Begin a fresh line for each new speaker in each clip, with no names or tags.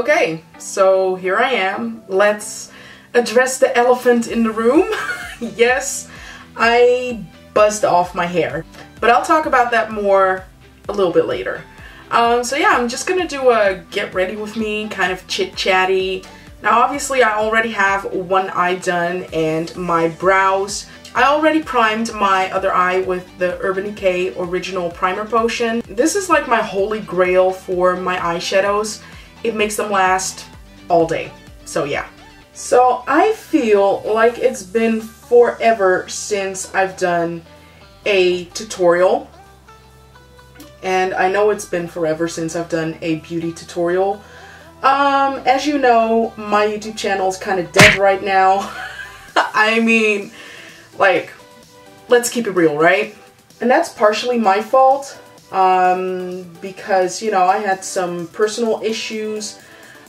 Okay, so here I am. Let's address the elephant in the room. Yes, I buzzed off my hair, but I'll talk about that more a little bit later. So yeah, I'm just gonna do a get ready with me, kind of chit-chatty. Now obviously I already have one eye done and my brows. I already primed my other eye with the Urban Decay Original Primer Potion. This is like my holy grail for my eyeshadows. It makes them last all day. So yeah. So I feel like it's been forever since I've done a tutorial. And I know it's been forever since I've done a beauty tutorial. As you know, my YouTube channel is kind of dead right now. I mean, like, let's keep it real, right? And that's partially my fault. Because, you know, I had some personal issues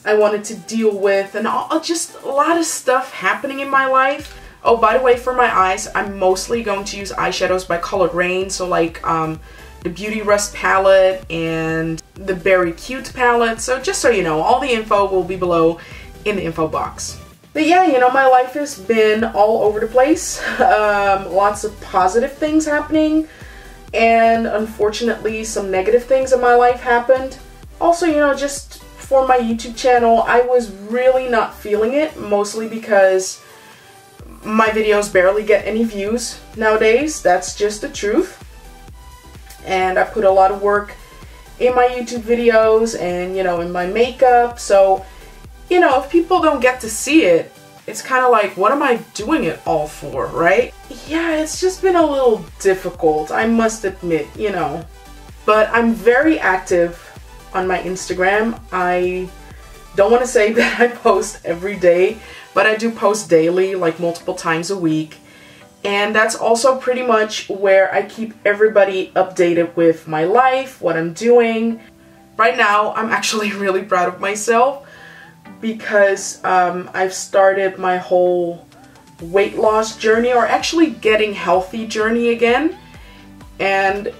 I wanted to deal with and just a lot of stuff happening in my life. Oh, by the way, for my eyes, I'm mostly going to use eyeshadows by color Raine. So like the Beauty Rust palette and the Berry Cute palette. So just so you know, all the info will be below in the info box. But yeah, you know, my life has been all over the place. Lots of positive things happening. And unfortunately, some negative things in my life happened. Also, you know, just for my YouTube channel, I was really not feeling it, mostly because my videos barely get any views nowadays. That's just the truth. And I put a lot of work in my YouTube videos and, you know, in my makeup. So, you know, if people don't get to see it, it's kind of like, what am I doing it all for, right? Yeah, it's just been a little difficult, I must admit, you know. But I'm very active on my Instagram. I don't want to say that I post every day, but I do post daily, like multiple times a week. And that's also pretty much where I keep everybody updated with my life, what I'm doing. Right now, I'm actually really proud of myself because I've started my whole weight loss journey, or actually getting healthy journey again. And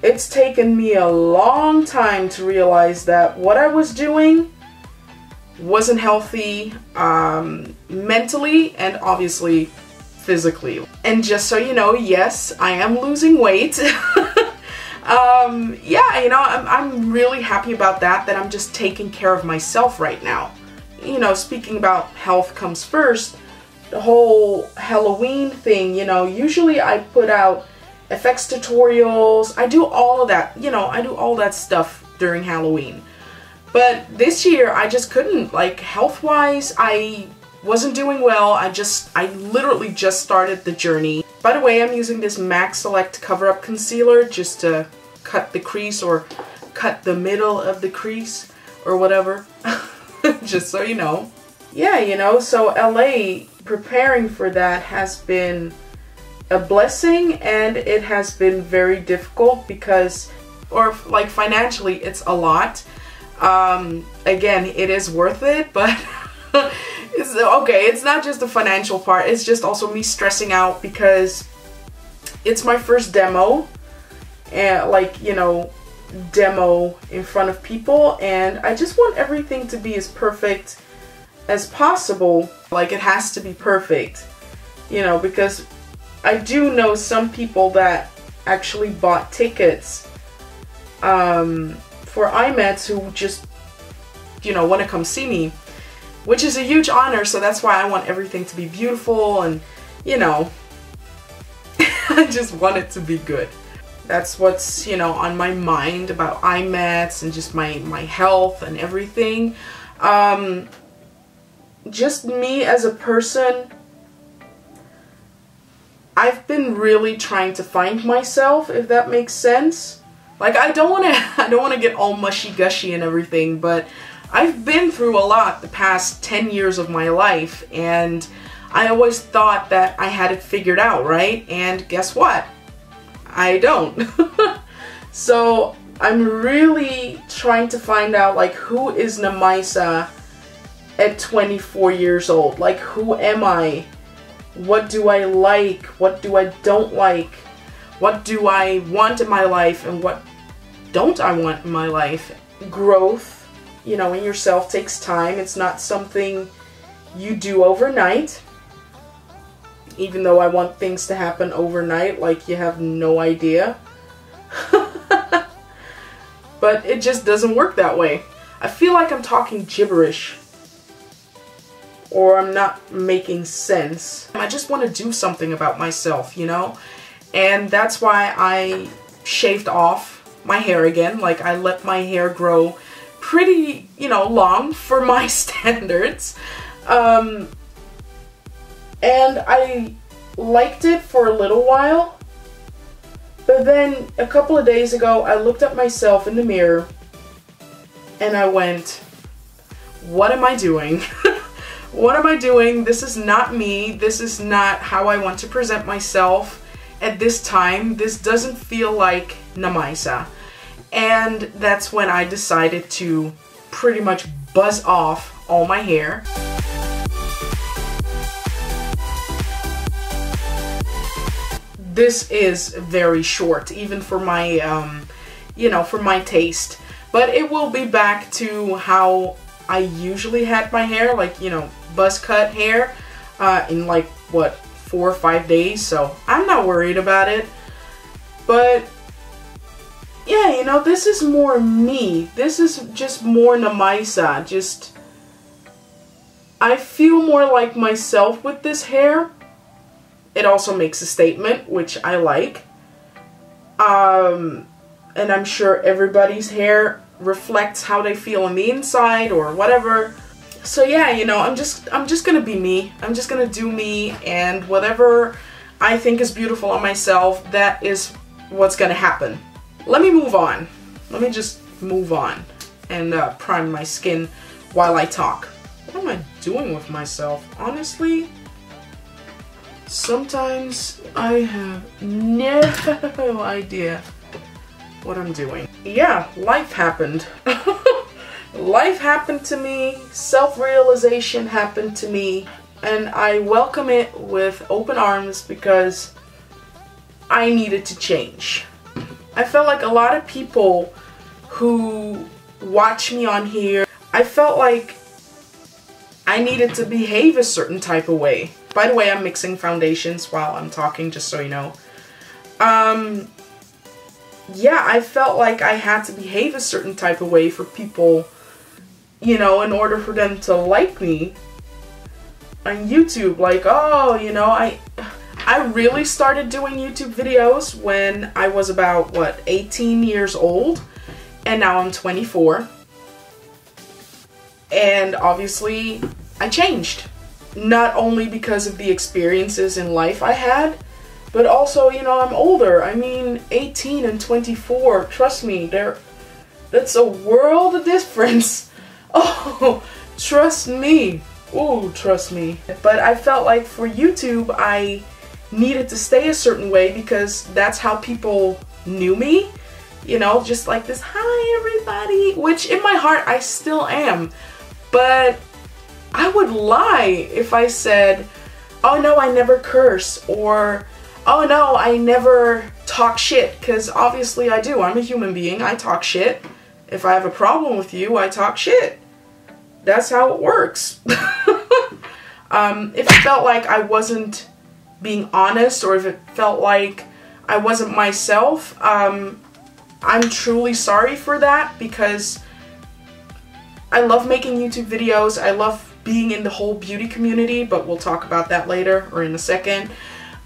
it's taken me a long time to realize that what I was doing wasn't healthy mentally and obviously physically. And just so you know, yes, I am losing weight. Yeah, you know, I'm really happy about that I'm just taking care of myself right now. You know, speaking about health comes first, the whole Halloween thing, you know, usually I put out effects tutorials, I do all of that, you know, I do all that stuff during Halloween. But this year I just couldn't, like, health-wise, I wasn't doing well. I literally just started the journey. By the way, I'm using this MAC Select Cover-Up Concealer just to cut the crease or cut the middle of the crease or whatever. Just so you know. Yeah, you know, so LA, preparing for that has been a blessing, and it has been very difficult because, or like financially, it's a lot. Again, it is worth it, but it's okay. It's not just the financial part. It's just also me stressing out because it's my first demo, and like, you know, demo in front of people, and I just want everything to be as perfect as possible. Like, it has to be perfect, you know, because I do know some people that actually bought tickets for IMATs who just, you know, want to come see me, which is a huge honor. So that's why I want everything to be beautiful and, you know, I just want it to be good. That's what's, you know, on my mind about IMATs and just my health and everything. Just me as a person, I've been really trying to find myself, if that makes sense. Like, I don't want to get all mushy-gushy and everything, but I've been through a lot the past 10 years of my life, and I always thought that I had it figured out, right? And guess what? I don't. So I'm really trying to find out, like, who is Namaisa at 24 years old? Like, who am I? What do I like? What do I don't like? What do I want in my life and what don't I want in my life? Growth, you know, in yourself takes time. It's not something you do overnight. Even though I want things to happen overnight, like you have no idea. But it just doesn't work that way. I feel like I'm talking gibberish. Or I'm not making sense. I just want to do something about myself, you know? And that's why I shaved off my hair again. Like, I let my hair grow pretty, you know, long for my standards. And I liked it for a little while. But then a couple of days ago, I looked at myself in the mirror and I went, what am I doing? What am I doing? This is not me. This is not how I want to present myself at this time. This doesn't feel like Namaisa. And that's when I decided to pretty much buzz off all my hair. This is very short, even for my, you know, for my taste. But it will be back to how I usually had my hair, like, you know, buzz cut hair, in like, what, 4 or 5 days. So I'm not worried about it. But yeah, you know, this is more me. This is just more Namaisa. Just, I feel more like myself with this hair. It also makes a statement, which I like. And I'm sure everybody's hair reflects how they feel on the inside or whatever. So yeah, you know, I'm just gonna be me. I'm just gonna do me, and whatever I think is beautiful on myself, that is what's gonna happen. Let me move on. Let me just move on and prime my skin while I talk. What am I doing with myself? Honestly, sometimes I have no idea what I'm doing. Yeah, life happened. Life happened to me, self-realization happened to me, and I welcome it with open arms because I needed to change. I felt like a lot of people who watch me on here, I felt like I needed to behave a certain type of way. By the way, I'm mixing foundations while I'm talking, just so you know. Yeah, I felt like I had to behave a certain type of way for people, you know, in order for them to like me on YouTube. Like, oh, you know, I really started doing YouTube videos when I was about, what, 18 years old, and now I'm 24. And obviously, I changed. Not only because of the experiences in life I had, but also, you know, I'm older. I mean, 18 and 24, trust me, that's a world of difference. Oh, trust me. Ooh, trust me. But I felt like for YouTube, I needed to stay a certain way because that's how people knew me. You know, just like this, hi everybody, which in my heart I still am. But I would lie if I said, oh no, I never curse, or oh no, I never talk shit, because obviously I do. I'm a human being, I talk shit. If I have a problem with you, I talk shit. That's how it works. If it felt like I wasn't being honest, or if it felt like I wasn't myself, I'm truly sorry for that, because I love making YouTube videos. I love being in the whole beauty community, but we'll talk about that later or in a second.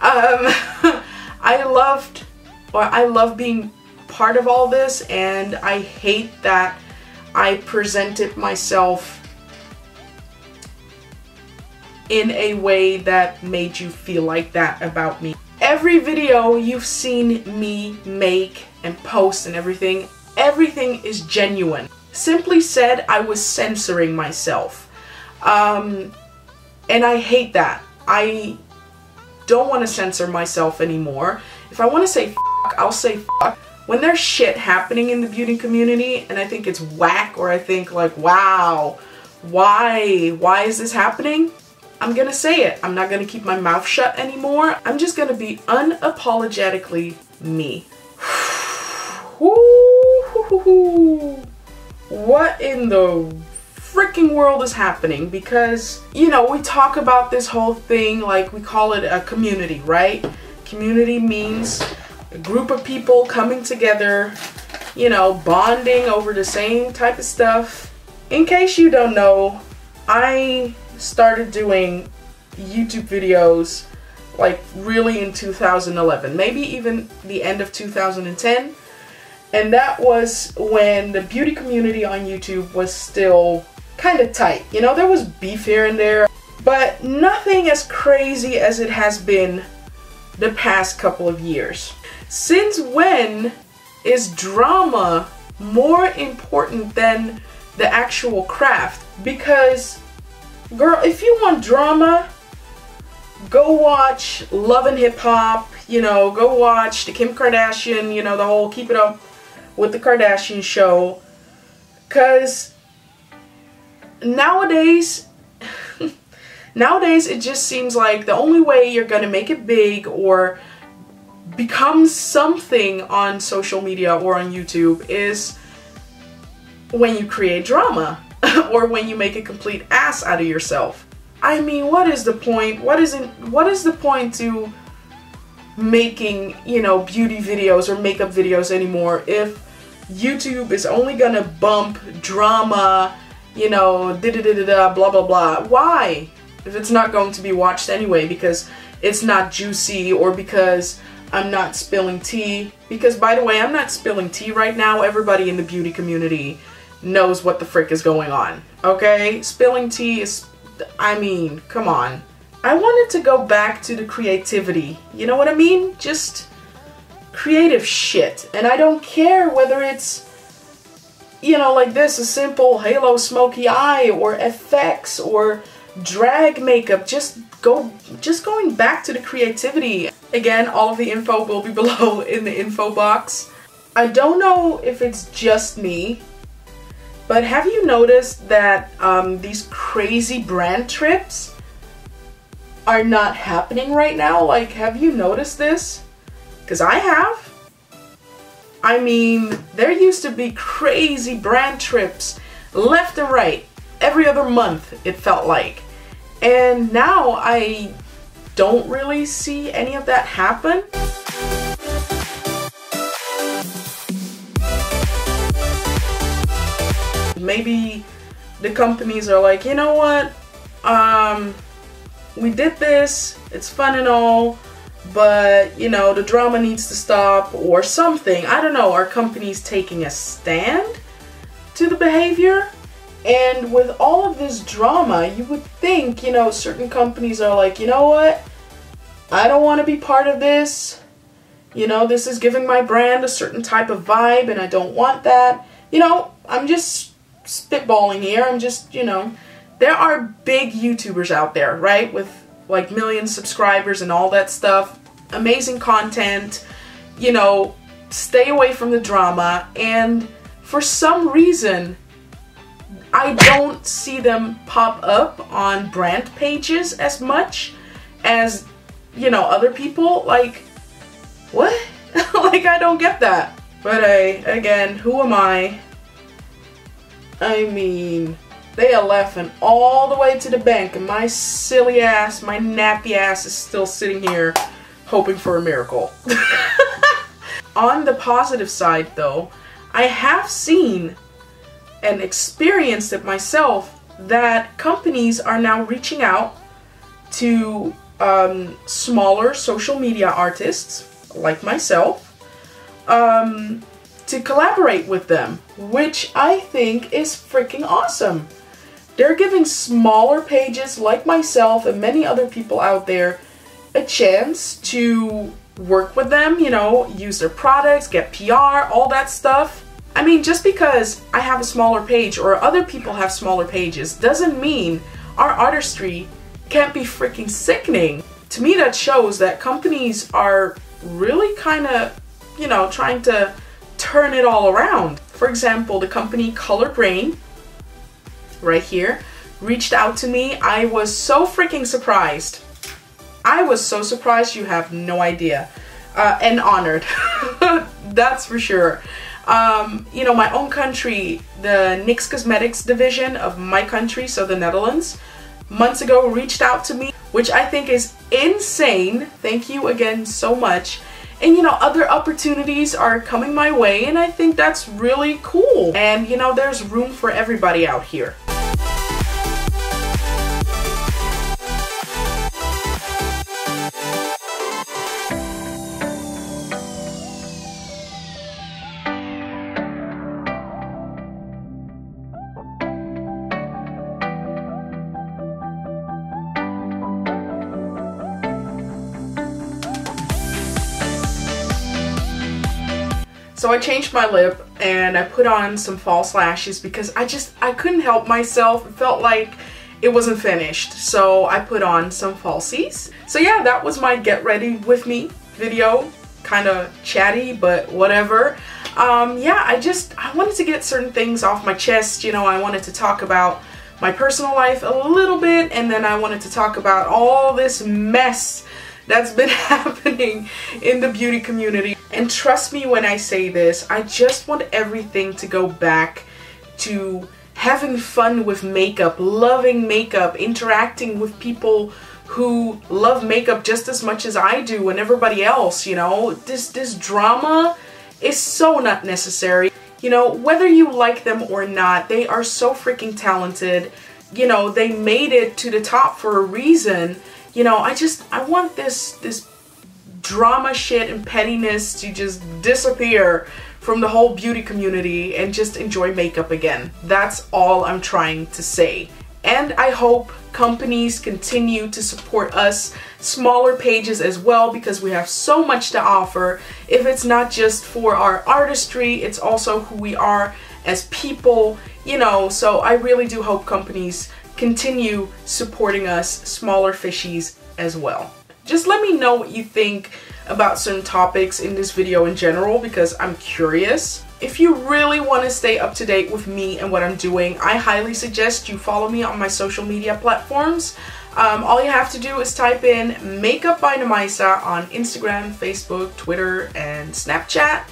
I love being part of all this, and I hate that I presented myself in a way that made you feel like that about me. Every video you've seen me make and post and everything is genuine. Simply said, I was censoring myself. And I hate that. I don't want to censor myself anymore. If I want to say fuck, I'll say fuck. When there's shit happening in the beauty community and I think it's whack, or I think like, wow, why is this happening? I'm gonna say it. I'm not gonna keep my mouth shut anymore. I'm just gonna be unapologetically me. what in the freaking world is happening? Because, you know, we talk about this whole thing like we call it a community, right? Community means a group of people coming together, you know, bonding over the same type of stuff. In case you don't know, I started doing YouTube videos like really in 2011, maybe even the end of 2010. And that was when the beauty community on YouTube was still kind of tight. You know, there was beef here and there, but nothing as crazy as it has been the past couple of years. Since when is drama more important than the actual craft? Because, girl, if you want drama, go watch Love and Hip Hop, you know, go watch the Kim Kardashian, you know, the whole Keep It Up with the Kardashian show. Because nowadays it just seems like the only way you're gonna make it big or become something on social media or on YouTube is when you create drama or when you make a complete ass out of yourself. I mean, what is the point? What is the point to making, you know, beauty videos or makeup videos anymore if YouTube is only gonna bump drama, you know, blah blah blah? Why? If it's not going to be watched anyway because it's not juicy or because I'm not spilling tea. Because, by the way, I'm not spilling tea right now. Everybody in the beauty community knows what the frick is going on. Okay? Spilling tea is, I mean, come on. I wanted to go back to the creativity. You know what I mean? Just creative shit. And I don't care whether it's, you know, like this, a simple halo smoky eye or effects or drag makeup. Just going back to the creativity. Again, all of the info will be below in the info box. I don't know if it's just me, but have you noticed that these crazy brand trips are not happening right now? Like, have you noticed this? Because I have. I mean, there used to be crazy brand trips left and right every other month, it felt like. And now I don't really see any of that happen. Maybe the companies are like, you know what, we did this, it's fun and all, but, you know, the drama needs to stop or something. I don't know, are companies taking a stand to the behavior? And with all of this drama, you would think, you know, certain companies are like, you know what, I don't want to be part of this. You know, this is giving my brand a certain type of vibe and I don't want that. You know, I'm just spitballing here. I'm just, you know, there are big YouTubers out there, right? With like million subscribers and all that stuff. Amazing content, you know, stay away from the drama. And for some reason, I don't see them pop up on brand pages as much as, you know, other people. Like, what? Like, I don't get that. But again, who am I? I mean, they are laughing all the way to the bank and my silly ass, my nappy ass is still sitting here hoping for a miracle. On the positive side though, I have seen and experienced it myself that companies are now reaching out to smaller social media artists like myself to collaborate with them, which I think is freaking awesome. They're giving smaller pages like myself and many other people out there a chance to work with them, you know, use their products, get PR, all that stuff. I mean, just because I have a smaller page or other people have smaller pages doesn't mean our artistry can't be freaking sickening. To me, that shows that companies are really kind of, you know, trying to turn it all around. For example, the company Colored Raine, right here, reached out to me. I was so freaking surprised. I was so surprised you have no idea. And honored. That's for sure. You know, my own country, the NYX Cosmetics division of my country, so the Netherlands, months ago reached out to me, which I think is insane. Thank you again so much. And you know, other opportunities are coming my way, and I think that's really cool. And you know, there's room for everybody out here. So I changed my lip and I put on some false lashes because I couldn't help myself. It felt like it wasn't finished. So I put on some falsies. So yeah, that was my get ready with me video. Kind of chatty, but whatever. Yeah, I wanted to get certain things off my chest. You know, I wanted to talk about my personal life a little bit, and then I wanted to talk about all this mess that's been happening in the beauty community. And trust me when I say this, I just want everything to go back to having fun with makeup, loving makeup, interacting with people who love makeup just as much as I do and everybody else, you know. This drama is so not necessary. You know, whether you like them or not, they are so freaking talented. You know, they made it to the top for a reason. You know, I want this drama shit and pettiness to just disappear from the whole beauty community and just enjoy makeup again. That's all I'm trying to say. And I hope companies continue to support us, smaller pages as well, because we have so much to offer. If it's not just for our artistry, it's also who we are as people, you know. So I really do hope companies continue supporting us, smaller fishies as well. Just let me know what you think about certain topics in this video in general, because I'm curious. If you really want to stay up to date with me and what I'm doing, I highly suggest you follow me on my social media platforms. All you have to do is type in Makeup by Namaisa on Instagram, Facebook, Twitter, and Snapchat.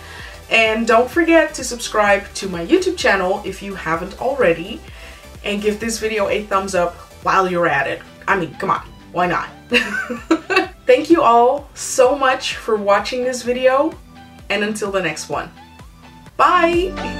And don't forget to subscribe to my YouTube channel if you haven't already, and give this video a thumbs up while you're at it. I mean, come on, why not? Thank you all so much for watching this video, and until the next one, bye!